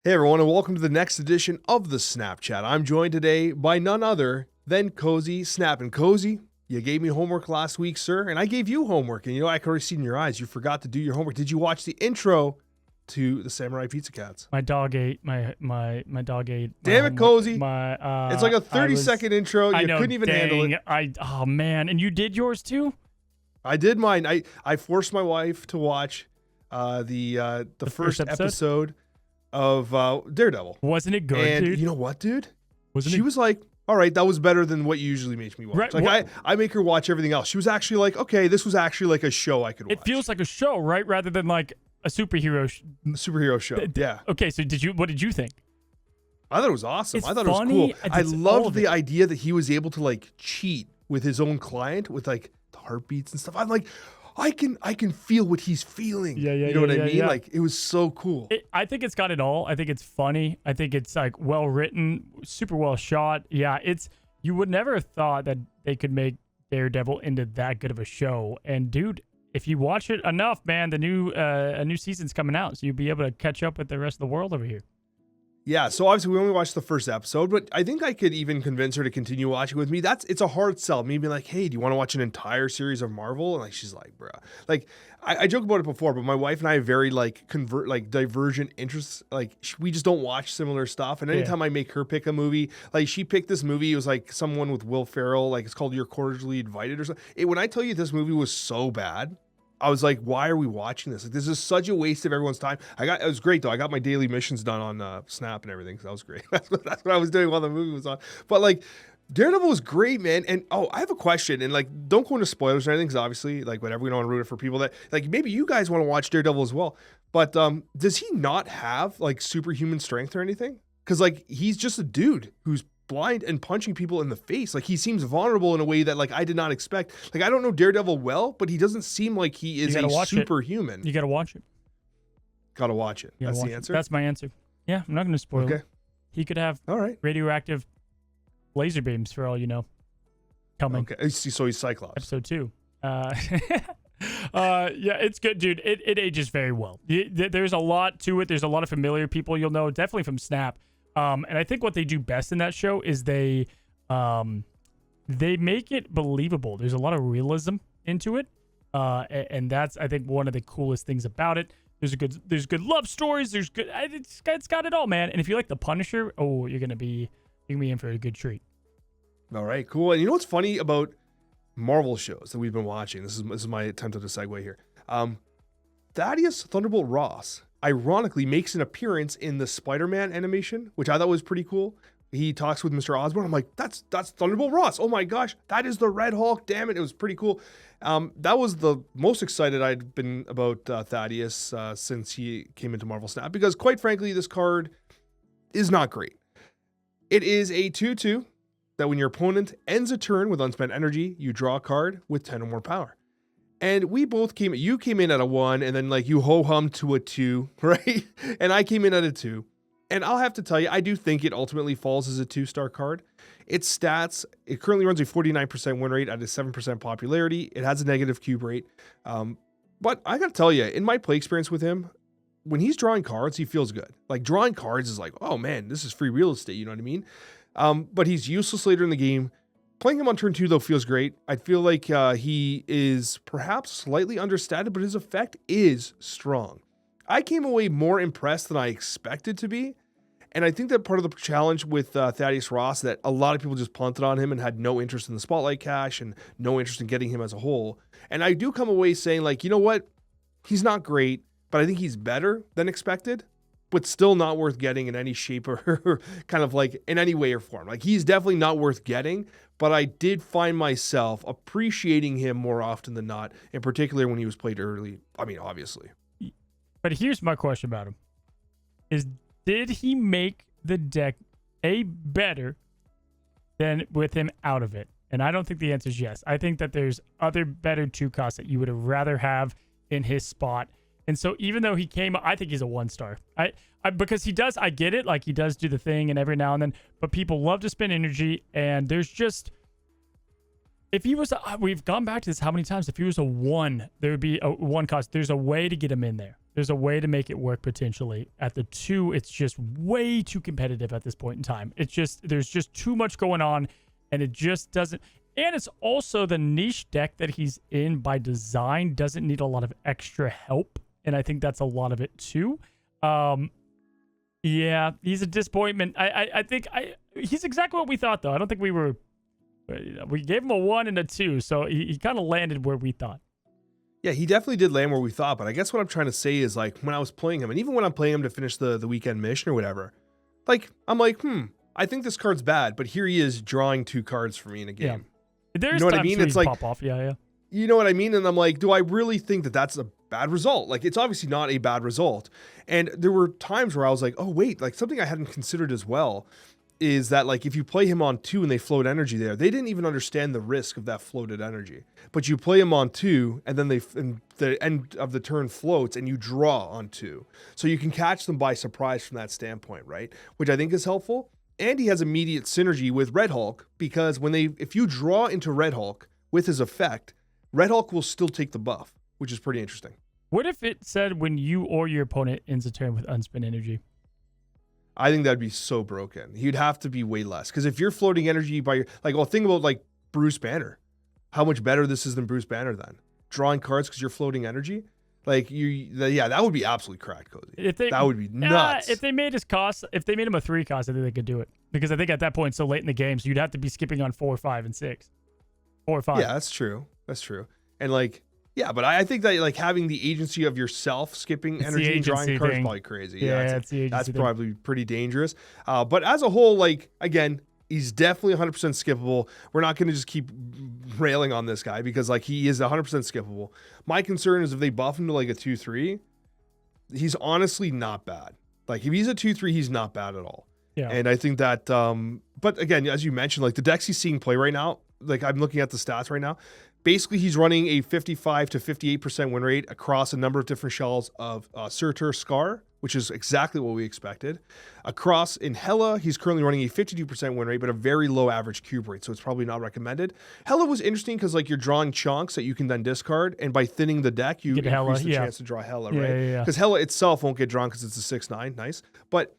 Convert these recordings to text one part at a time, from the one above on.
Hey everyone, and welcome to the next edition of the Snapchat. I'm joined today by none other than Cozy Snap. And Cozy, you gave me homework last week, sir, and I gave you homework. And I could already see in your eyes, you forgot to do your homework. Did you watch the intro to the Samurai Pizza Cats? My dog ate my dog ate. Damn it, Cozy! It's like a 30-second intro. You couldn't even handle it. Oh man, and you did yours too? I did mine. I forced my wife to watch the first episode of Daredevil. Wasn't it good, and dude? You know what, dude? She was like, all right, that was better than what usually makes me watch. Right, I make her watch everything else. She was actually like, okay, this was actually like a show I could watch. It feels like a show, right? Rather than like a superhero show. Yeah. Okay, so what did you think? I thought it was awesome. It's I thought funny. It was cool. I loved the idea that he was able to like cheat with his own client with like the heartbeats and stuff. I'm like, I can feel what he's feeling. Yeah. You know what I mean? Yeah. Like, it was so cool. I think it's got it all. I think it's funny. I think it's like well written, super well shot. Yeah, you would never have thought that they could make Daredevil into that good of a show. And dude, if you watch it enough, man, a new season's coming out, so you'll be able to catch up with the rest of the world over here. Yeah, so obviously we only watched the first episode, but I think I could even convince her to continue watching with me. It's a hard sell. Me being like, hey, do you want to watch an entire series of Marvel? And like, she's like, bruh. Like, I joke about it before, but my wife and I have very divergent interests. Like, we just don't watch similar stuff. And anytime I make her pick a movie, like she picked this movie, it was like someone with Will Ferrell, like it's called You're Cordially Invited or something. When I tell you this movie was so bad, I was like, why are we watching this? Like, this is such a waste of everyone's time. It was great though. I got my daily missions done on Snap and everything. So that was great. That's what I was doing while the movie was on. But like, Daredevil was great, man. And I have a question. And like, don't go into spoilers or anything, because obviously, like, whatever, we don't want to ruin it for people that like maybe you guys want to watch Daredevil as well. But does he not have like superhuman strength or anything? Because like, he's just a dude who's blind and punching people in the face. Like, he seems vulnerable in a way that like I did not expect. Like, I don't know Daredevil well, but he doesn't seem like he is a superhuman. You gotta watch it. Gotta watch it. That's the answer? That's my answer. Yeah, I'm not gonna spoil it. He could have radioactive laser beams for all you know. Coming. Okay, so he's Cyclops. Episode 2. Yeah, it's good, dude. It ages very well. There's a lot to it. There's a lot of familiar people you'll know, definitely from Snap. And I think what they do best in that show is they make it believable. There's a lot of realism into it, and that's, I think, one of the coolest things about it. There's good love stories. It's got it all, man. And if you like The Punisher, you're gonna be in for a good treat. All right, cool. And you know what's funny about Marvel shows that we've been watching? This is my attempt at a segue here. Thaddeus Thunderbolt Ross ironically makes an appearance in the Spider-Man animation, which I thought was pretty cool. He talks with Mr. Osborn. I'm like, that's Thunderbolt Ross. Oh my gosh, that is the Red Hulk. Damn it, it was pretty cool. That was the most excited I'd been about Thaddeus since he came into Marvel Snap, because quite frankly, this card is not great. It is a 2/2 that when your opponent ends a turn with unspent energy, you draw a card with 10 or more power. And we both you came in at a 1, and then like you ho-hummed to a 2, right? And I came in at a 2. And I'll have to tell you, I do think it ultimately falls as a 2-star card. Its stats, it currently runs a 49% win rate at a 7% popularity. It has a negative cube rate. But I gotta tell you, in my play experience with him, when he's drawing cards, he feels good. Like, drawing cards is like, oh man, this is free real estate, you know what I mean? But he's useless later in the game. Playing him on turn 2, though, feels great. I feel like he is perhaps slightly understated, but his effect is strong. I came away more impressed than I expected to be. And I think that part of the challenge with Thaddeus Ross, that a lot of people just punted on him and had no interest in the Spotlight Cash and no interest in getting him as a whole. And I do come away saying, like, you know what? He's not great, but I think he's better than expected, but still not worth getting in any shape or kind of like in any way or form. Like, he's definitely not worth getting, but I did find myself appreciating him more often than not, in particular when he was played early. I mean, obviously. But here's my question about him. Did he make the deck better than with him out of it? And I don't think the answer is yes. I think that there's other better 2 costs that you would have rather have in his spot. And so even though he came, I think he's a 1-star. Because he does, I get it, like he does do the thing and every now and then, but people love to spend energy, and there's just, if he was, we've gone back to this how many times, if he was a 1, there would be a 1 cost. There's a way to get him in there. there's a way to make it work potentially. At the 2, it's just way too competitive at this point in time. It's just, there's just too much going on, and it just doesn't. And it's also the niche deck that he's in by design doesn't need a lot of extra help. And I think that's a lot of it too. Yeah, he's a disappointment. I think he's exactly what we thought, though. I don't think we gave him a 1 and a 2. So he kind of landed where we thought. Yeah, he definitely did land where we thought. But I guess what I'm trying to say is, like, when I was playing him, and even when I'm playing him to finish the weekend mission or whatever, like, I'm like, I think this card's bad, but here he is drawing 2 cards for me in a game. Yeah. There's you know what I times mean? where It's you like, pop off. Yeah. You know what I mean? And I'm like, do I really think that that's a bad result? Like, it's obviously not a bad result. And there were times where I was like, oh, wait, like something I hadn't considered as well is that, like, if you play him on 2 and they float energy there, they didn't even understand the risk of that floated energy. But you play him on 2 and then the end of the turn floats and you draw on 2. So you can catch them by surprise from that standpoint, right? Which I think is helpful. And he has immediate synergy with Red Hulk because if you draw into Red Hulk with his effect, Red Hulk will still take the buff, which is pretty interesting. What if it said when you or your opponent ends a turn with unspent energy? I think that'd be so broken. He'd have to be way less. Because if you're floating energy by think about like Bruce Banner. How much better this is than Bruce Banner then. Drawing cards because you're floating energy. Like that would be absolutely cracked, Cozy. That would be nuts. If they made him a 3 cost, I think they could do it. Because I think at that point, so late in the game, so you'd have to be skipping on 4, 5, and 6. 4 or 5. Yeah, that's true. And like, yeah, but I think that like having the agency of yourself skipping energy and drawing cards is probably crazy. Yeah, that's probably pretty dangerous. But as a whole, like, again, he's definitely 100% skippable. We're not going to just keep railing on this guy because like he is 100% skippable. My concern is if they buff him to like a 2-3, he's honestly not bad. Like if he's a 2-3, he's not bad at all. Yeah. And I think that, but again, as you mentioned, like the decks he's seeing play right now, like I'm looking at the stats right now. Basically, he's running a 55 to 58% win rate across a number of different shells of Surtur Scar, which is exactly what we expected. Across in Hela, he's currently running a 52% win rate, but a very low average cube rate, so it's probably not recommended. Hela was interesting because like you're drawing chunks that you can then discard, and by thinning the deck, you increase the chance to draw Hela, right? Because Hela itself won't get drawn because it's a 6/9, nice. But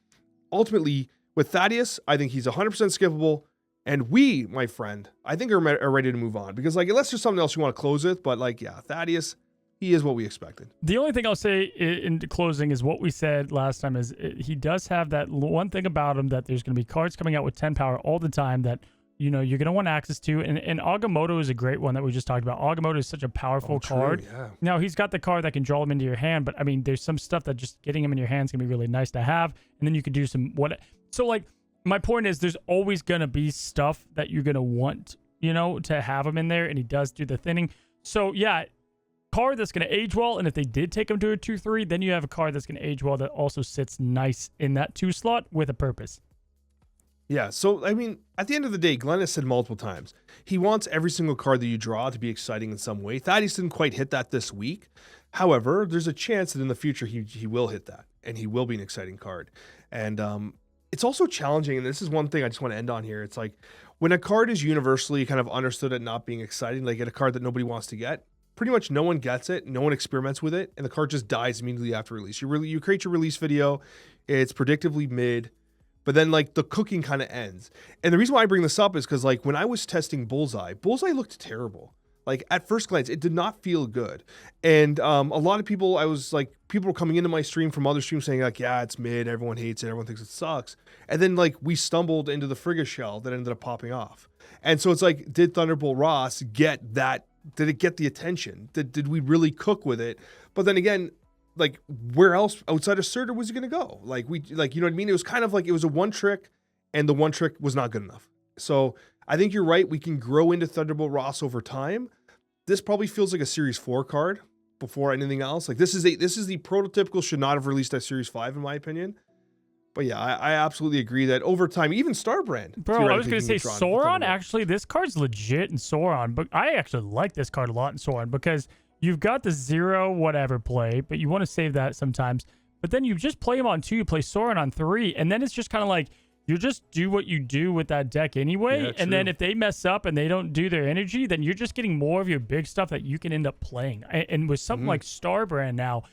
ultimately, with Thaddeus, I think he's 100% skippable. And we, my friend, I think are ready to move on because, like, unless there's something else you want to close with, but like, yeah, Thaddeus, he is what we expected. The only thing I'll say in closing is what we said last time is he does have that one thing about him that there's going to be cards coming out with 10 power all the time that, you know, you're going to want access to. And Agamotto is a great one that we just talked about. Agamotto is such a powerful card. Yeah. Now, he's got the card that can draw him into your hand, but I mean, there's some stuff that just getting him in your hand is going to be really nice to have. And then you could do some So, like, my point is there's always going to be stuff that you're going to want, you know, to have him in there, and he does do the thinning. So, yeah, card that's going to age well, and if they did take him to a 2-3, then you have a card that's going to age well that also sits nice in that 2 slot with a purpose. Yeah, so, I mean, at the end of the day, Glenn has said multiple times, he wants every single card that you draw to be exciting in some way. Thaddeus didn't quite hit that this week. However, there's a chance that in the future he will hit that, and he will be an exciting card. And, it's also challenging, and this is one thing I just want to end on here. It's like when a card is universally kind of understood at not being exciting, like get a card that nobody wants to get, pretty much no one gets it, no one experiments with it, and the card just dies immediately after release. You create your release video, it's predictably mid, but then like the cooking kind of ends. And the reason why I bring this up is because like when I was testing Bullseye looked terrible. Like at first glance, it did not feel good. And a lot of people, people were coming into my stream from other streams saying like, yeah, it's mid, everyone hates it, everyone thinks it sucks. And then like we stumbled into the Frigga shell that ended up popping off. And so it's like, did Thunderbolt Ross get that? Did it get the attention? Did we really cook with it? But then again, like where else outside of Surtur was it going to go? Like you know what I mean? It was kind of like, it was a one trick and the one trick was not good enough. So I think you're right. We can grow into Thunderbolt Ross over time. This probably feels like a Series 4 card before anything else. Like this is the prototypical should not have released at Series 5 in my opinion. But yeah, I absolutely agree that over time, even Starbrand. Bro, I was going to say Sauron, actually, this card's legit in Sauron, but I actually like this card a lot in Sauron because you've got the 0 whatever play, but you want to save that sometimes. But then you just play him on 2, you play Sauron on 3, and then it's just kind of like, you just do what you do with that deck anyway. Yeah, and then if they mess up and they don't do their energy, then you're just getting more of your big stuff that you can end up playing. And with something like Starbrand now,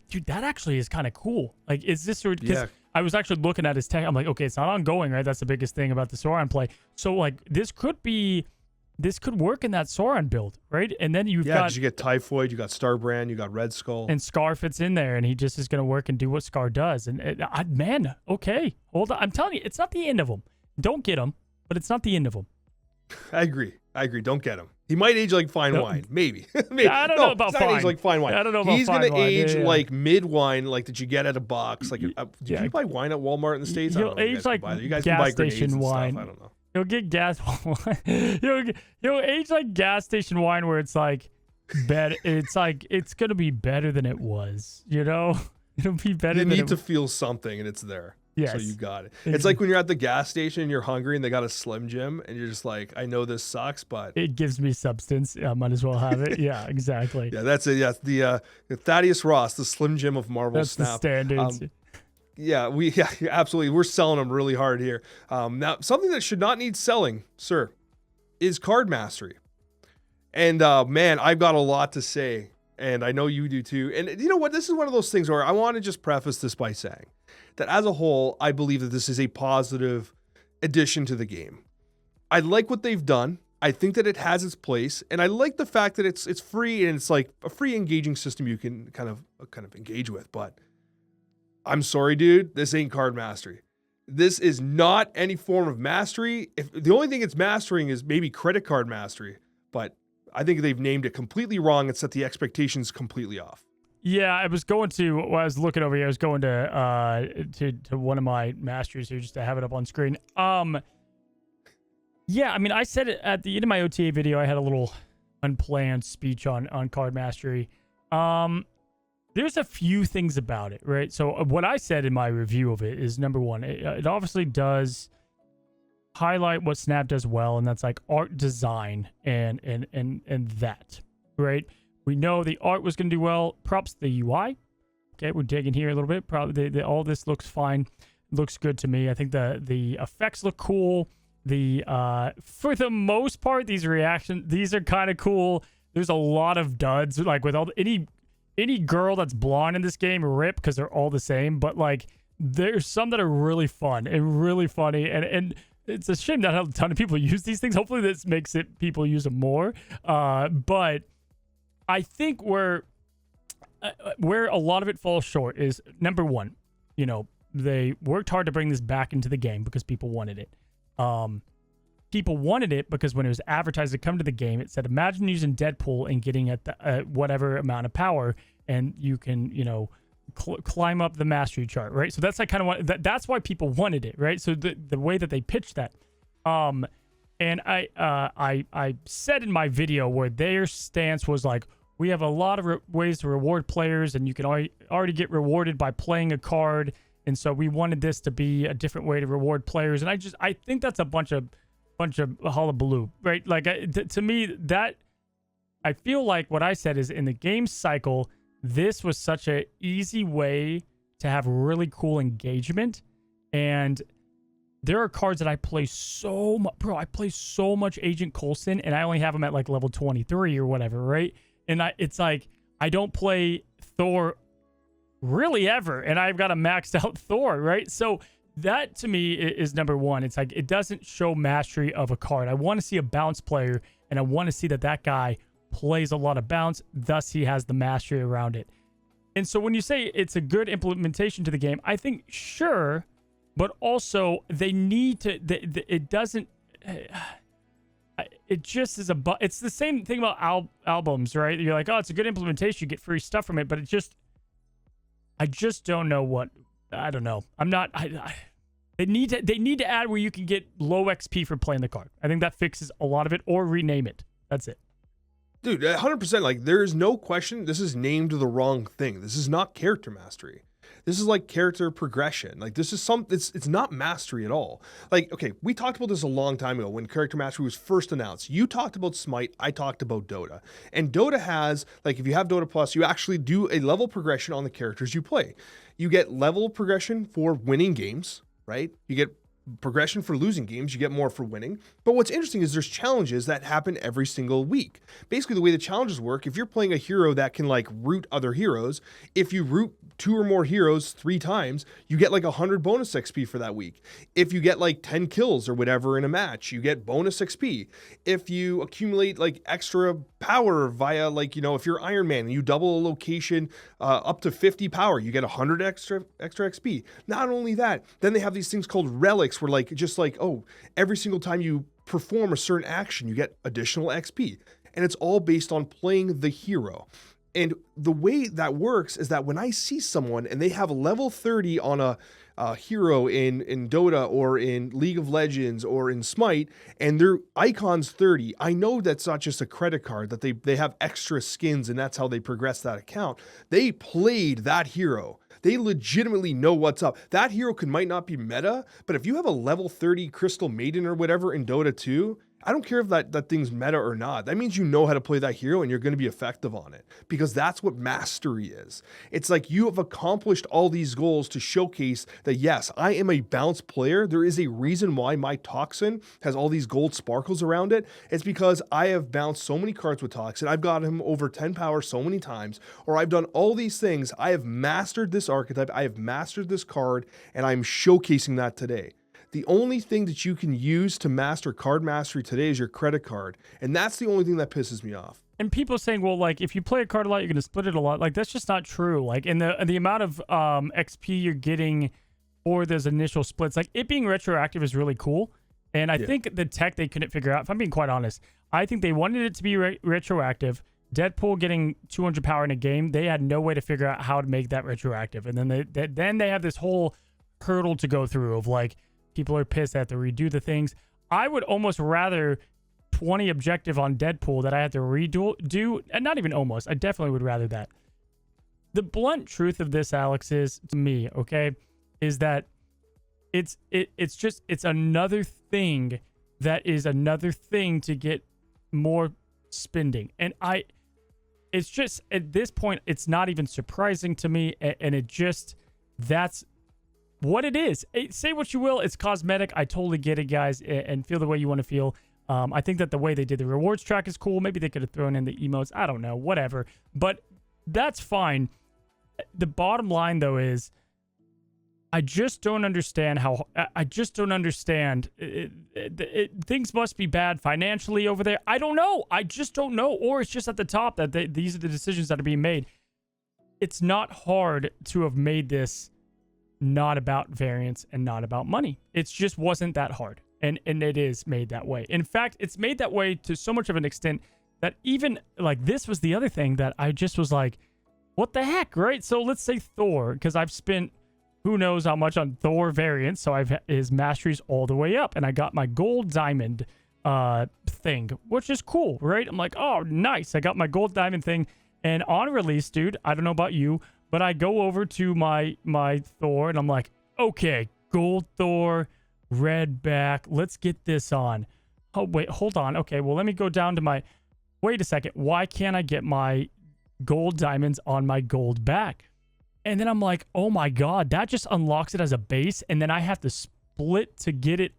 Dude, that actually is kind of cool. Like, is this because Yeah. I was actually looking at his tech. I'm like, okay, it's not ongoing, right? That's the biggest thing about the Sauron play. So like, this could work in that Sauron build, right? And then you've got because you get Typhoid, you got Starbrand, you got Red Skull. and Scar fits in there, and he just is going to work and do what Scar does. And man, okay, hold on. I'm telling you, it's not the end of him. Don't get him, but it's not the end of him. I agree. Don't get him. He might age like fine wine, maybe. Maybe. I don't know about fine. Age like fine wine. I don't know about He's fine gonna wine. age Yeah. like mid wine, like that you get at a box. Like, did Yeah. you buy wine at Walmart in the States? I He'll don't know. age like you guys gas can buy grenades station and wine. stuff. I don't know. He'll get gas wine. He'll age like gas station wine, where it's like better. It's like it's gonna be better than it was. You know, it'll be better. You than need to feel something, and it's there. Yes. So you got it. It's like when you're at the gas station and you're hungry and they got a Slim Jim and you're just like, I know this sucks, but It gives me substance. I might as well have it. Yeah, exactly. yeah, that's it. Yeah, the Thaddeus Ross, the Slim Jim of Marvel That's Snap. the standards. Yeah, absolutely. We're selling them really hard here. Now, something that should not need selling, sir, is card mastery. And man, I've got a lot to say, and I know you do too. And you know what? This is one of those things where I want to just preface this by saying that as a whole, I believe that this is a positive addition to the game. I like what they've done. I think that it has its place, and I like the fact that it's free and it's like a free engaging system you can kind of engage with. But I'm sorry, dude, this ain't card mastery. This is not any form of mastery. If the only thing it's mastering is maybe credit card mastery, but I think they've named it completely wrong and set the expectations completely off. Yeah, I was going to. While I was looking over here, I was going to one of my masters here just to have it up on screen. Yeah, I mean, I said it at the end of my OTA video. I had a little unplanned speech on card mastery. There's a few things about it, right? So what I said in my review of it is, number one, it obviously does highlight what Snap does well, and that's like art design and that, right? We know the art was going to do well. Props to the UI. Okay, we're digging here a little bit. Probably all this looks fine. Looks good to me. I think the effects look cool. For the most part, these are kind of cool. There's a lot of duds, like with any girl that's blonde in this game, rip, because they're all the same. But like, there's some that are really fun and really funny, and it's a shame that a ton of people use these things. Hopefully, this makes it people use them more. But I think where a lot of it falls short is, number one, you know, they worked hard to bring this back into the game because people wanted it. People wanted it because when it was advertised to come to the game, it said, imagine using Deadpool and getting at the whatever amount of power, and you can, you know, climb up the mastery chart, right? So that's like kind of what that's why people wanted it, right? So the way that they pitched that, and I said in my video where their stance was like, we have a lot of ways to reward players, and you can already get rewarded by playing a card, and so we wanted this to be a different way to reward players. And I think that's a bunch of hullabaloo, right? Like to me, that I feel like what I said is, in the game cycle, this was such a easy way to have really cool engagement. And there are cards that I play so much, bro. I play so much Agent Coulson, and I only have him at like level 23 or whatever, right? And it's like, I don't play Thor really ever, and I've got a maxed out Thor, right? So that to me is number one. It's like, it doesn't show mastery of a card. I want to see a bounce player, and I want to see that guy plays a lot of bounce, thus he has the mastery around it. And so when you say it's a good implementation to the game, I think sure, but also they need to, it doesn't, it just is it's the same thing about albums, right? You're like, oh, it's a good implementation, you get free stuff from it, but I just don't know what, I don't know. They need to add where you can get low XP for playing the card. I think that fixes a lot of it, or rename it. That's it. Dude, 100%. Like, there is no question this is named the wrong thing. This is not character mastery. This is like character progression. Like, this is it's not mastery at all. Like, okay, we talked about this a long time ago when character mastery was first announced. You talked about Smite, I talked about Dota. And Dota has, like, if you have Dota Plus, you actually do a level progression on the characters you play. You get level progression for winning games, right? You get progression for losing games, you get more for winning. But what's interesting is there's challenges that happen every single week. Basically, the way the challenges work, if you're playing a hero that can like root other heroes, if you root 2 or more heroes 3 times, you get like 100 bonus XP for that week. If you get like 10 kills or whatever in a match, you get bonus XP. If you accumulate like extra power via like, if you're Iron Man and you double a location up to 50 power, you get 100 extra XP. Not only that, then they have these things called relics where like, just like, every single time you perform a certain action, you get additional XP. And it's all based on playing the hero. And the way that works is that when I see someone and they have a level 30 on a hero in Dota or in League of Legends or in Smite, and their icon's 30, I know that's not just a credit card, that they have extra skins and that's how they progress that account. They played that hero. They legitimately know what's up. That hero might not be meta, but if you have a level 30 Crystal Maiden or whatever in Dota 2, I don't care if that thing's meta or not. That means you know how to play that hero and you're going to be effective on it, because that's what mastery is. It's like you have accomplished all these goals to showcase that, yes, I am a balanced player. There is a reason why my Toxin has all these gold sparkles around it. It's because I have bounced so many cards with Toxin. I've got him over 10 power so many times, or I've done all these things. I have mastered this archetype. I have mastered this card, and I'm showcasing that today. The only thing that you can use to master card mastery today is your credit card. And that's the only thing that pisses me off. And people saying, well, like, if you play a card a lot, you're going to split it a lot. Like, that's just not true. Like, in the amount of XP you're getting for those initial splits, like, it being retroactive is really cool. And I think the tech they couldn't figure out, if I'm being quite honest, I think they wanted it to be retroactive. Deadpool getting 200 power in a game, they had no way to figure out how to make that retroactive. And then they have this whole hurdle to go through of, like, people are pissed they have to redo the things. I would almost rather 20 objective on Deadpool that I had to redo, and not even almost. I definitely would rather that. The blunt truth of this, Alex, is, to me, okay, is that it's another thing that is another thing to get more spending. And it's just, at this point, it's not even surprising to me, and that's what it is. Say what you will, it's cosmetic. I totally get it, guys, and feel the way you want to feel. I think that the way they did the rewards track is cool. Maybe they could have thrown in the emotes. I don't know, whatever. But that's fine. The bottom line, though, is I just don't understand how. I just don't understand. Things must be bad financially over there. I don't know. I just don't know. Or it's just at the top that these are the decisions that are being made. It's not hard to have made this not about variance and not about money. It just wasn't that hard. And it is made that way. In fact, it's made that way to so much of an extent that even, like, this was the other thing that I just was like, what the heck, right? So let's say Thor, because I've spent who knows how much on Thor variants, so his mastery's all the way up, and I got my gold diamond thing, which is cool, right? I'm like, oh, nice. I got my gold diamond thing, and on release, dude, I don't know about you, but I go over to my Thor, and I'm like, okay, gold Thor, red back. Let's get this on. Oh, wait, hold on. Okay, well, let me go down to my... Wait a second. Why can't I get my gold diamonds on my gold back? And then I'm like, oh, my God, that just unlocks it as a base, and then I have to split to get it.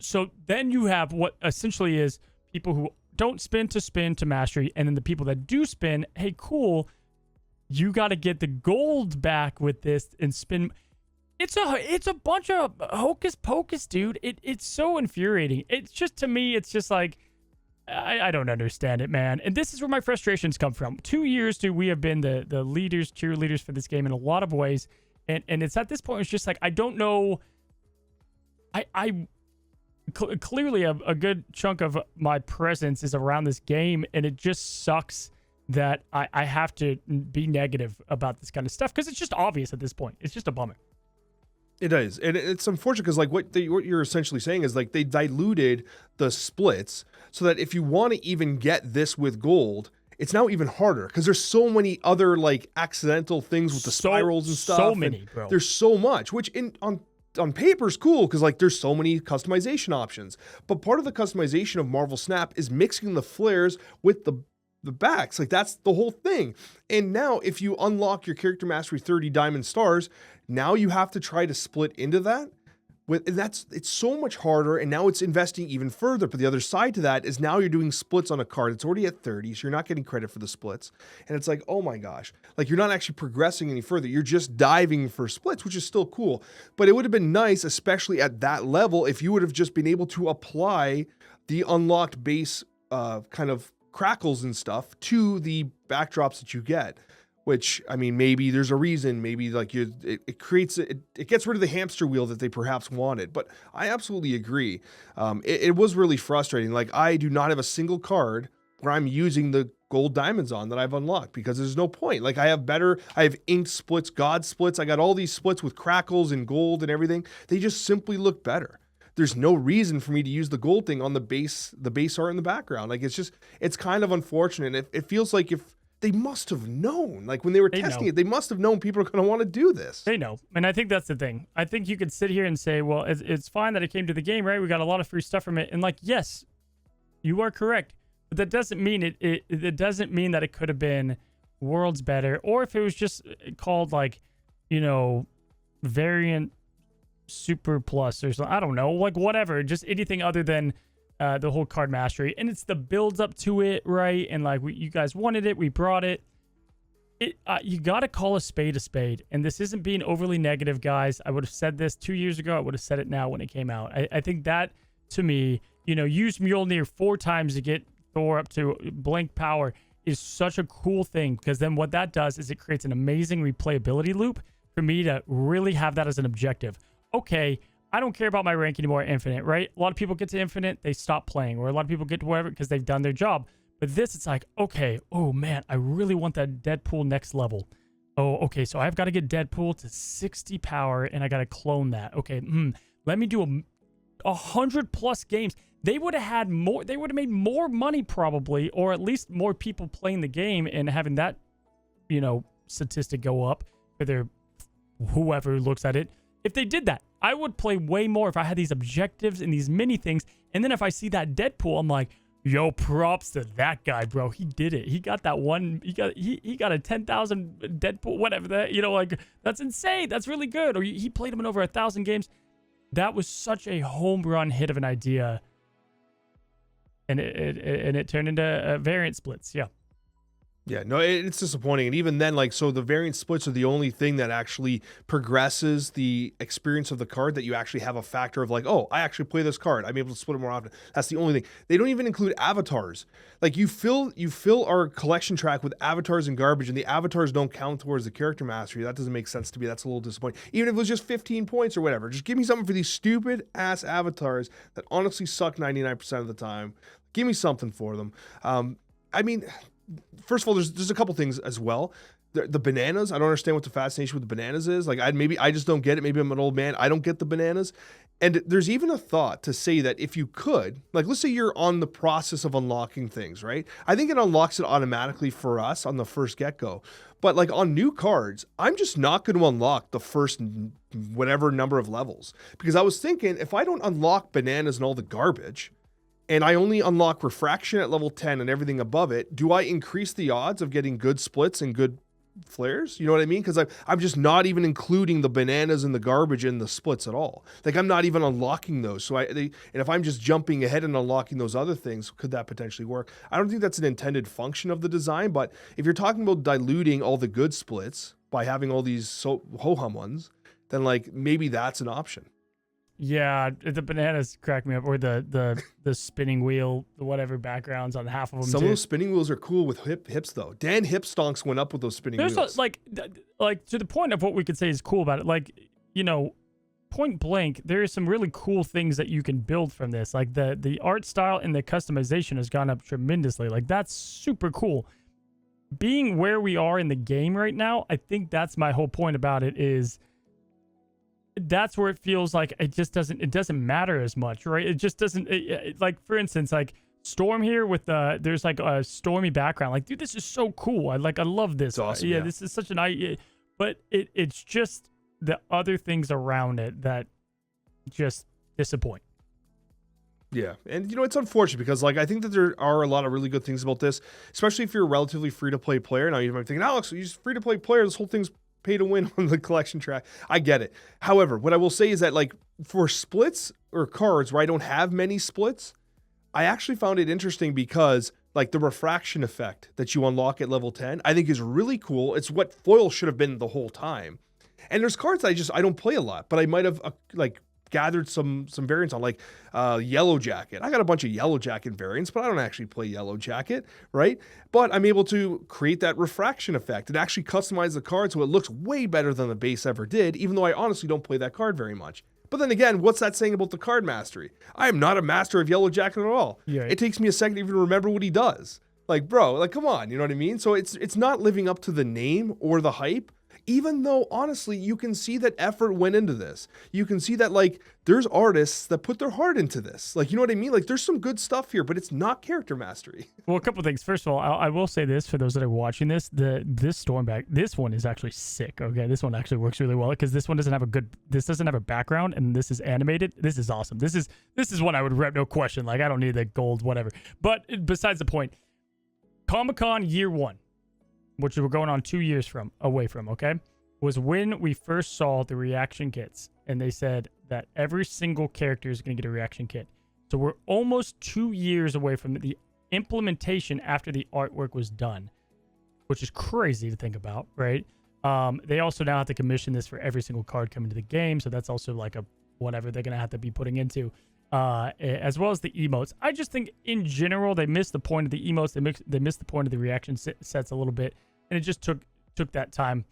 So then you have what essentially is people who don't spin to mastery, and then the people that do spin, hey, cool, you got to get the gold back with this and spin. It's a bunch of hocus pocus, dude. It's so infuriating. It's just, to me, it's just like, I don't understand it, man. And this is where my frustrations come from. 2 years, dude, we have been the leaders, cheerleaders for this game in a lot of ways. And it's at this point, it's just like, I don't know. Clearly a good chunk of my presence is around this game, and it just sucks that I have to be negative about this kind of stuff, because it's just obvious at this point. It's just a bummer. It is. And it's unfortunate because, like, what you're essentially saying is, like, they diluted the splits so that if you want to even get this with gold, it's now even harder because there's so many other, like, accidental things with the spirals and stuff. So many, bro. There's so much, which on paper is cool because, like, there's so many customization options. But part of the customization of Marvel Snap is mixing the flares with the backs. Like, that's the whole thing. And now if you unlock your character mastery 30 diamond stars, now you have to try to split into that. And it's so much harder, and now it's investing even further. But the other side to that is now you're doing splits on a card. It's already at 30, so you're not getting credit for the splits. And it's like, oh my gosh, like you're not actually progressing any further. You're just diving for splits, which is still cool. But it would have been nice, especially at that level, if you would have just been able to apply the unlocked base kind of crackles and stuff to the backdrops that you get. Which, I mean, maybe there's a reason, maybe like it creates, it gets rid of the hamster wheel that they perhaps wanted, but I absolutely agree. It was really frustrating. Like I do not have a single card where I'm using the gold diamonds on that I've unlocked because there's no point. Like I have inked splits, god splits. I got all these splits with crackles and gold and everything. They just simply look better. There's no reason for me to use the gold thing on the base art in the background. Like it's kind of unfortunate. It feels like if they must have known, like when they were testing it, they must have known people are going to want to do this. They know. And I think that's the thing. I think you could sit here and say, well, it's fine that it came to the game, right? We got a lot of free stuff from it. And like, yes, you are correct. But that doesn't mean it doesn't mean that it could have been worlds better. Or if it was just called like, variant super plus or something. I don't know. Like whatever. Just anything other than the whole card mastery, and it's the builds up to it, right? And like you guys wanted it, we brought it. You got to call a spade, and this isn't being overly negative, guys. I would have said this 2 years ago. I would have said it now when it came out. I think that to me, use Mjolnir 4 times to get Thor up to blank power is such a cool thing, because then what that does is it creates an amazing replayability loop for me to really have that as an objective. Okay, I don't care about my rank anymore at Infinite, right? A lot of people get to Infinite, they stop playing, or a lot of people get to whatever because they've done their job. But this, it's like, okay, oh man, I really want that Deadpool next level. Oh, okay, so I've got to get Deadpool to 60 power, and I got to clone that. Okay, let me do 100 plus games. They would have had more, they would have made more money probably, or at least more people playing the game and having that, statistic go up for their whoever looks at it. If they did that, I would play way more if I had these objectives and these mini things. And then if I see that Deadpool, I'm like, yo, props to that guy, bro. He did it. He got that one. He got a 10,000 Deadpool, whatever that, like that's insane. That's really good. Or he played him in over 1,000 games. That was such a home run hit of an idea. And it turned into variant splits. Yeah. Yeah, no, it's disappointing. And even then, so the variant splits are the only thing that actually progresses the experience of the card, that you actually have a factor of like, oh, I actually play this card. I'm able to split it more often. That's the only thing. They don't even include avatars. Like you fill our collection track with avatars and garbage, and the avatars don't count towards the character mastery. That doesn't make sense to me. That's a little disappointing. Even if it was just 15 points or whatever, just give me something for these stupid ass avatars that honestly suck 99% of the time. Give me something for them. First of all, there's a couple things as well. The bananas, I don't understand what the fascination with the bananas is. Like I just don't get it. Maybe I'm an old man. I don't get the bananas. And there's even a thought to say that if you could, like let's say you're on the process of unlocking things, right? I think it unlocks it automatically for us on the first get-go. But like on new cards, I'm just not going to unlock the first whatever number of levels. Because I was thinking, if I don't unlock bananas and all the garbage, and I only unlock refraction at level 10 and everything above it, do I increase the odds of getting good splits and good flares? You know what I mean? Because I'm just not even including the bananas and the garbage in the splits at all. Like I'm not even unlocking those. So and if I'm just jumping ahead and unlocking those other things, could that potentially work? I don't think that's an intended function of the design, but if you're talking about diluting all the good splits by having all these ho-hum ones, then like maybe that's an option. Yeah, the bananas crack me up, or the spinning wheel, the whatever backgrounds on half of them. Some of those spinning wheels are cool with hips though. Dan Hip Stonks went up with those spinning wheels. Like to the point of what we could say is cool about it. Like, point blank, there are some really cool things that you can build from this. Like the art style and the customization has gone up tremendously. Like that's super cool. Being where we are in the game right now, I think that's my whole point about it is. That's where it feels like it doesn't matter as much, right? It just doesn't like, for instance, like Storm here with there's like a stormy background. Like, dude, this is so cool. I love this. It's awesome. Yeah, this is such but it's just the other things around it that just disappoint. Yeah, and it's unfortunate because I think that there are a lot of really good things about this, especially if you're a relatively free-to-play player. Now you might be thinking, Alex, you're just free-to-play player. This whole thing's pay to win on the collection track. I get it. However, what I will say is that like for splits or cards where I don't have many splits, I actually found it interesting because like the refraction effect that you unlock at level 10, I think is really cool. It's what foil should have been the whole time. And there's cards that I don't play a lot, but I might have like gathered some variants on, like Yellow Jacket. I got a bunch of Yellow Jacket variants, but I don't actually play Yellow Jacket, right? But I'm able to create that refraction effect and actually customize the card so it looks way better than the base ever did, even though I honestly don't play that card very much. But then again, what's that saying about the card mastery? I am not a master of Yellow Jacket at all. Yeah. It takes me a second to even remember what he does. Like, bro, like, come on, you know what I mean? So it's not living up to the name or the hype, even though, honestly, you can see that effort went into this. You can see that, like, there's artists that put their heart into this. Like, you know what I mean? Like, there's some good stuff here, but it's not character mastery. Well, a couple of things. First of all, I will say this for those that are watching this: this Stormback, this one is actually sick. Okay, this one actually works really well because this one doesn't have a background, and this is animated. This is awesome. This is one I would rep, no question. Like, I don't need the gold, whatever. But besides the point, Comic-Con year one, which we're going on 2 years away from, okay, was when we first saw the reaction kits, and they said that every single character is going to get a reaction kit. So we're almost 2 years away from the implementation after the artwork was done, which is crazy to think about, right? They also now have to commission this for every single card coming to the game, so that's also like a whatever they're going to have to be putting into, as well as the emotes. I just think in general they missed the point of the emotes. They missed the point of the reaction sets a little bit, and it just took that time.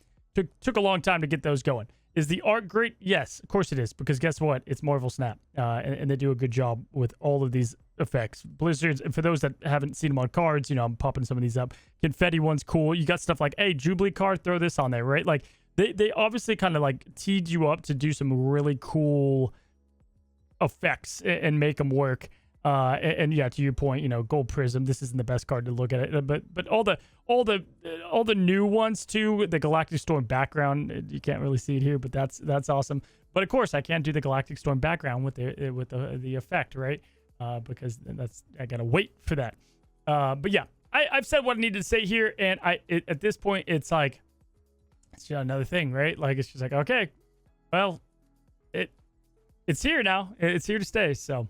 Took a long time to get those going. Is the art great? Yes, of course it is, because guess what? It's Marvel Snap, and they do a good job with all of these effects. Blizzards, and for those that haven't seen them on cards, you know, I'm popping some of these up. Confetti one's cool. You got stuff like, hey, Jubilee card, throw this on there, right? Like, they obviously kind of like teed you up to do some really cool effects and make them work. And yeah, to your point, you know, Gold Prism, this isn't the best card to look at it, but all the new ones too, the Galactic Storm background, you can't really see it here, but that's awesome. But of course, I can't do the Galactic Storm background with the effect, right? Because I gotta wait for that. But yeah, I've said what I needed to say here, and at this point, it's like it's just another thing, right? Like, it's just like, okay, well, it's here now, it's here to stay, so.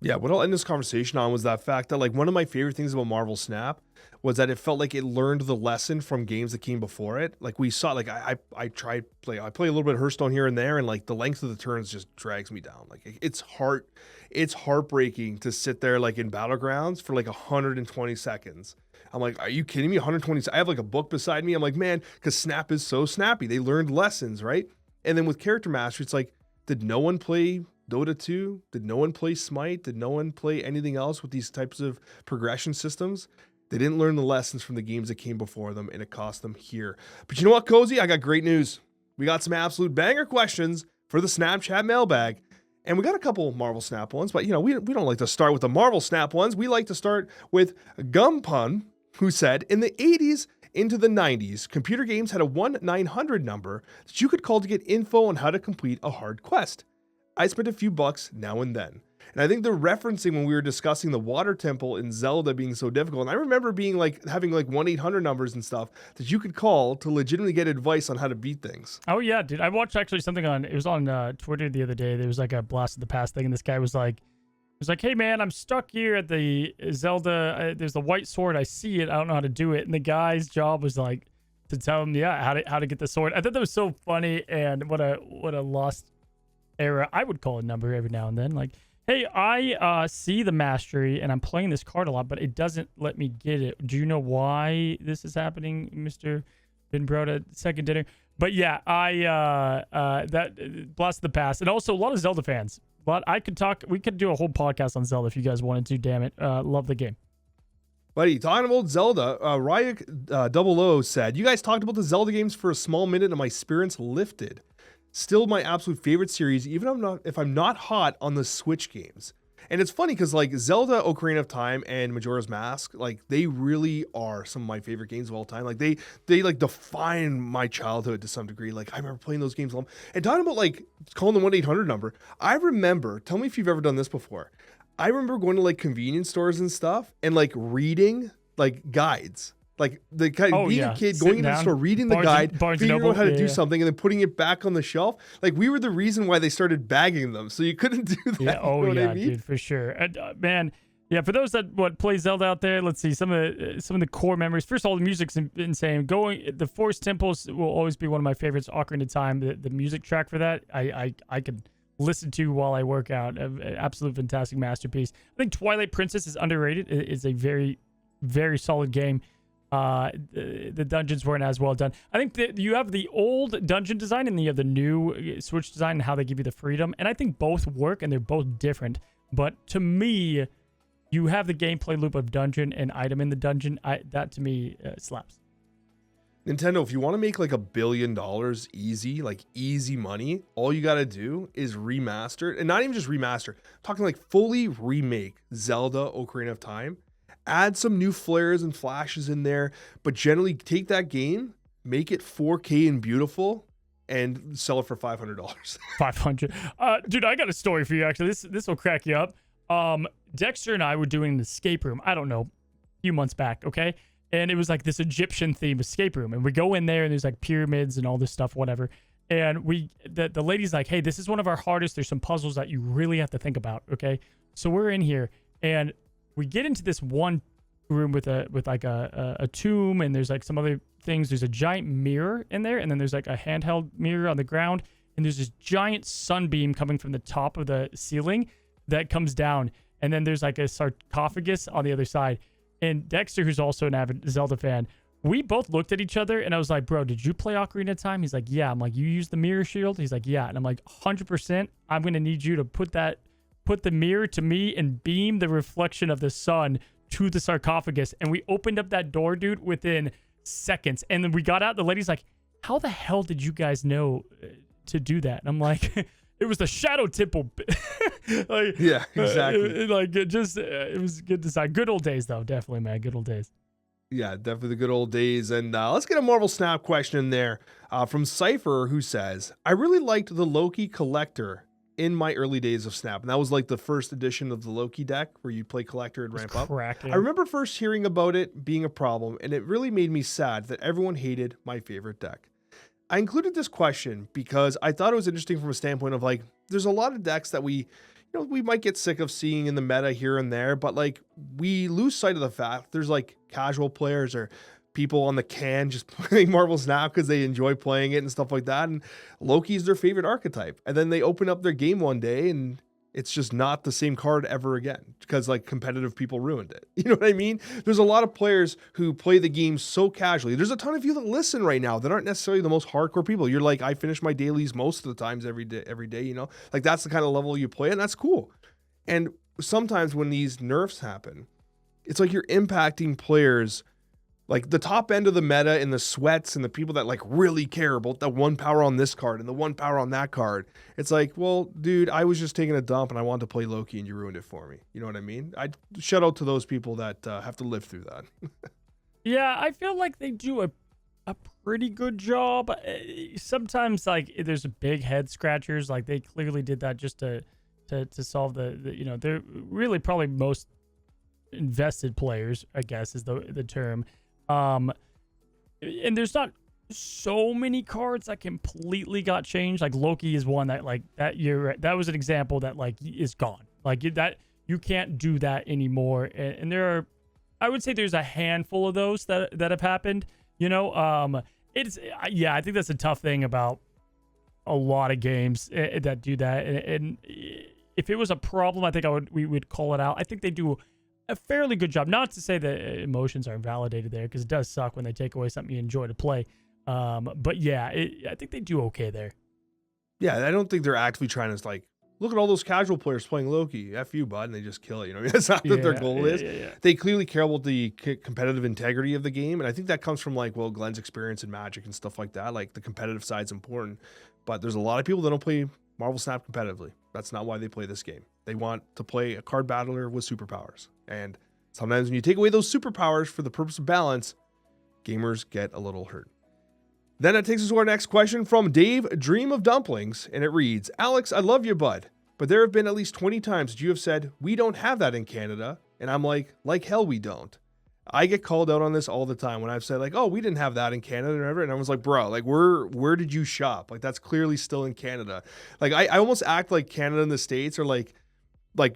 Yeah, what I'll end this conversation on was that fact that, like, one of my favorite things about Marvel Snap was that it felt like it learned the lesson from games that came before it. Like, we saw, like, I play a little bit of Hearthstone here and there, and like the length of the turns just drags me down. Like, it's heartbreaking to sit there like in Battlegrounds for like 120 seconds. I'm like, are you kidding me? 120. I have like a book beside me. I'm like, man, because Snap is so snappy. They learned lessons, right? And then with Character Mastery, it's like, did no one play Dota 2? Did no one play Smite? Did no one play anything else with these types of progression systems? They didn't learn the lessons from the games that came before them, and it cost them here. But you know what, Cozy? I got great news. We got some absolute banger questions for the Snapchat mailbag, and we got a couple Marvel Snap ones, but you know, we don't like to start with the Marvel Snap ones. We like to start with Gumpun, who said, in the 80s into the 90s, computer games had a 1-900 number that you could call to get info on how to complete a hard quest. I spent a few bucks now and then. And I think they're referencing when we were discussing the water temple in Zelda being so difficult. And I remember being like, having like 1-800 numbers and stuff that you could call to legitimately get advice on how to beat things. Oh yeah, dude. I watched actually something on Twitter the other day. There was like a Blast of the Past thing, and this guy was like, hey man, I'm stuck here at the Zelda. There's the white sword. I see it. I don't know how to do it. And the guy's job was like to tell him, yeah, how to get the sword. I thought that was so funny, and what a lost era. I would call a number every now and then, like, hey, I see the mastery and I'm playing this card a lot, but it doesn't let me get it. Do you know why this is happening, Mr. Ben Broda, second dinner? But yeah, that Blast of the Past, and also a lot of Zelda fans. But we could do a whole podcast on Zelda if you guys wanted to. Damn it, love the game. Buddy, talking about Zelda, Ryak 00 said, you guys talked about the Zelda games for a small minute and my spirits lifted. Still my absolute favorite series, even if I'm not hot on the Switch games. And it's funny because like Zelda Ocarina of Time and Majora's Mask, like they really are some of my favorite games of all time. Like they like define my childhood to some degree. Like I remember playing those games long. And talking about like calling the 1-800 number, I remember, tell me if you've ever done this before. I remember going to like convenience stores and stuff and like reading like guides Like the kind Oh, being yeah. a kid, Sitting going into the down. store, reading the Barnes guide, and figuring Noble. out how to Yeah, do yeah. something, and then putting it back on the shelf. Like we were the reason why they started bagging them, so you couldn't do that. Yeah. Oh, you know what yeah, I mean? dude, for sure. And, man, yeah. For those that play Zelda out there, let's see some of the core memories. First of all, the music's insane. The Forest Temples will always be one of my favorites. Ocarina of Time, the music track for that, I could listen to while I work out. An absolute fantastic masterpiece. I think Twilight Princess is underrated. It's a very, very solid game. The dungeons weren't as well done. I think that you have the old dungeon design and you have the new Switch design and how they give you the freedom. And I think both work and they're both different. But to me, you have the gameplay loop of dungeon and item in the dungeon. That to me slaps. Nintendo, if you want to make like $1 billion easy, like easy money, all you got to do is remaster it. And not even just remaster, I'm talking like fully remake Zelda Ocarina of Time. Add some new flares and flashes in there, but generally take that game, make it 4K and beautiful, and sell it for $500. 500. Dude, I got a story for you actually. This will crack you up. Dexter and I were doing an escape room. I don't know, a few months back, okay? And it was like this Egyptian themed escape room. And we go in there and there's like pyramids and all this stuff, whatever. And the lady's like, hey, this is one of our hardest. There's some puzzles that you really have to think about, okay? So we're in here and we get into this one room with like a tomb and there's like some other things. There's a giant mirror in there and then there's like a handheld mirror on the ground and there's this giant sunbeam coming from the top of the ceiling that comes down and then there's like a sarcophagus on the other side. And Dexter, who's also an avid Zelda fan, we both looked at each other and I was like, bro, did you play Ocarina of Time? He's like, yeah. I'm like, you used the mirror shield? He's like, yeah. And I'm like, 100%, I'm going to need you to put the mirror to me and beam the reflection of the sun to the sarcophagus. And we opened up that door, dude, within seconds. And then we got out. The lady's like, how the hell did you guys know to do that? And I'm like, it was the Shadow Temple. Like, yeah, exactly. It was good design. Good old days, though. Definitely, man. Good old days. Yeah, definitely the good old days. And let's get a Marvel Snap question in there from Cypher, who says, I really liked the Loki Collector in my early days of Snap. And that was like the first edition of the Loki deck where you play Collector and ramp up. Cracking. I remember first hearing about it being a problem, and it really made me sad that everyone hated my favorite deck. I included this question because I thought it was interesting from a standpoint of like, there's a lot of decks that we might get sick of seeing in the meta here and there, but like we lose sight of the fact there's like casual players or people on the can just playing Marvel Snap because they enjoy playing it and stuff like that. And Loki's their favorite archetype. And then they open up their game one day and it's just not the same card ever again because like competitive people ruined it. You know what I mean? There's a lot of players who play the game so casually. There's a ton of you that listen right now that aren't necessarily the most hardcore people. You're like, I finish my dailies most of the times every day, you know, like that's the kind of level you play and that's cool. And sometimes when these nerfs happen, it's like you're impacting players like the top end of the meta and the sweats and the people that like really care about the 1 power on this card and the 1 power on that card. It's like, well, dude, I was just taking a dump and I wanted to play Loki and you ruined it for me. You know what I mean? I shout out to those people that have to live through that. Yeah, I feel like they do a pretty good job. Sometimes like there's big head scratchers. Like they clearly did that just to solve the you know, they're really probably most invested players, I guess is the term. And there's not so many cards that completely got changed. Like Loki is one that like that was an example that like is gone. Like that you can't do that anymore. And there are, I would say there's a handful of those that have happened. You know, I think that's a tough thing about a lot of games that do that. And if it was a problem, I think we would call it out. I think they do a fairly good job. Not to say that emotions are invalidated there, because it does suck when they take away something you enjoy to play. But yeah, I think they do okay there. Yeah, I don't think they're actively trying to like, look at all those casual players playing Loki. F you, bud, and they just kill it. You know, that's not what their goal is. Yeah. They clearly care about the competitive integrity of the game, and I think that comes from like, well, Glenn's experience in Magic and stuff like that. Like the competitive side's important, but there's a lot of people that don't play Marvel Snap competitively. That's not why they play this game. They want to play a card battler with superpowers. And sometimes when you take away those superpowers for the purpose of balance, gamers get a little hurt. Then it takes us to our next question from Dave, Dream of Dumplings, and it reads, Alex, I love you, bud, but there have been at least 20 times that you have said, we don't have that in Canada, and I'm like hell we don't. I get called out on this all the time when I've said like, oh, we didn't have that in Canada or whatever. And I was like, bro, like where did you shop? Like that's clearly still in Canada. Like I almost act like Canada and the States are like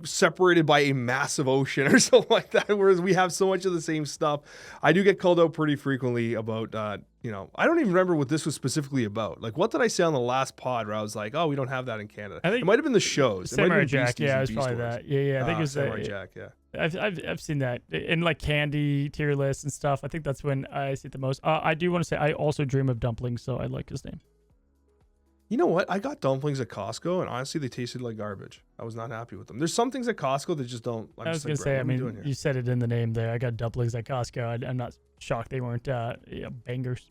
separated by a massive ocean or something like that, whereas we have so much of the same stuff. I do get called out pretty frequently about, I don't even remember what this was specifically about. Like, what did I say on the last pod where I was like, oh, we don't have that in Canada? I think it might have been the shows. Samurai Jack, yeah, it was probably that. Yeah, I think it was Samurai Jack, yeah. I've seen that in like candy tier lists and stuff. I think that's when I see it the most. I do want to say I also dream of dumplings, so I like his name. You know what? I got dumplings at Costco, and honestly, they tasted like garbage. I was not happy with them. There's some things at Costco that just don't. I was gonna say, I mean, you said it in the name there. I got dumplings at Costco. I'm not shocked they weren't bangers.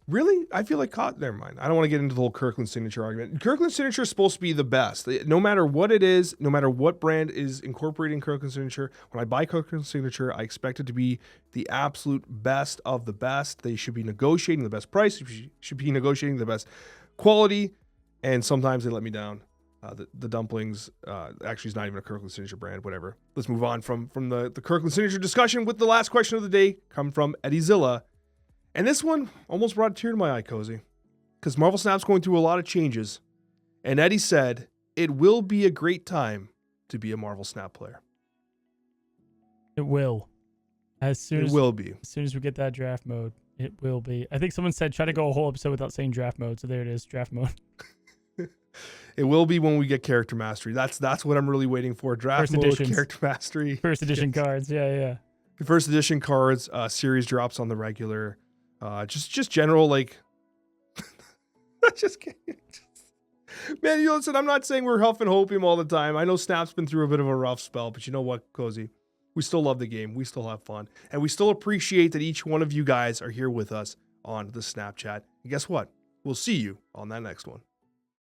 Really? I feel like never mind. I don't want to get into the whole Kirkland signature argument. Kirkland signature is supposed to be the best. No matter what it is, no matter what brand is incorporating Kirkland signature, when I buy Kirkland signature, I expect it to be the absolute best of the best. They should be negotiating the best price. They should be negotiating the best quality, and sometimes they let me down. The dumplings actually is not even a Kirkland signature brand, whatever. Let's move on from the Kirkland signature discussion with the last question of the day, come from Eddie Zilla. And this one almost brought a tear to my eye, Cozy, because Marvel Snap's going through a lot of changes. And Eddie said, it will be a great time to be a Marvel Snap player. It will. As soon as we get that draft mode, it will be. I think someone said try to go a whole episode without saying draft mode. So there it is, draft mode. It will be when we get character mastery. That's what I'm really waiting for. Draft mode, character mastery. First edition cards. Yeah. The first edition cards, series drops on the regular. Just general, like, I just can't. Man, listen, I'm not saying we're huff and hopium all the time. I know Snap's been through a bit of a rough spell, but you know what, Cozy? We still love the game. We still have fun. And we still appreciate that each one of you guys are here with us on the Snapchat. And guess what? We'll see you on that next one.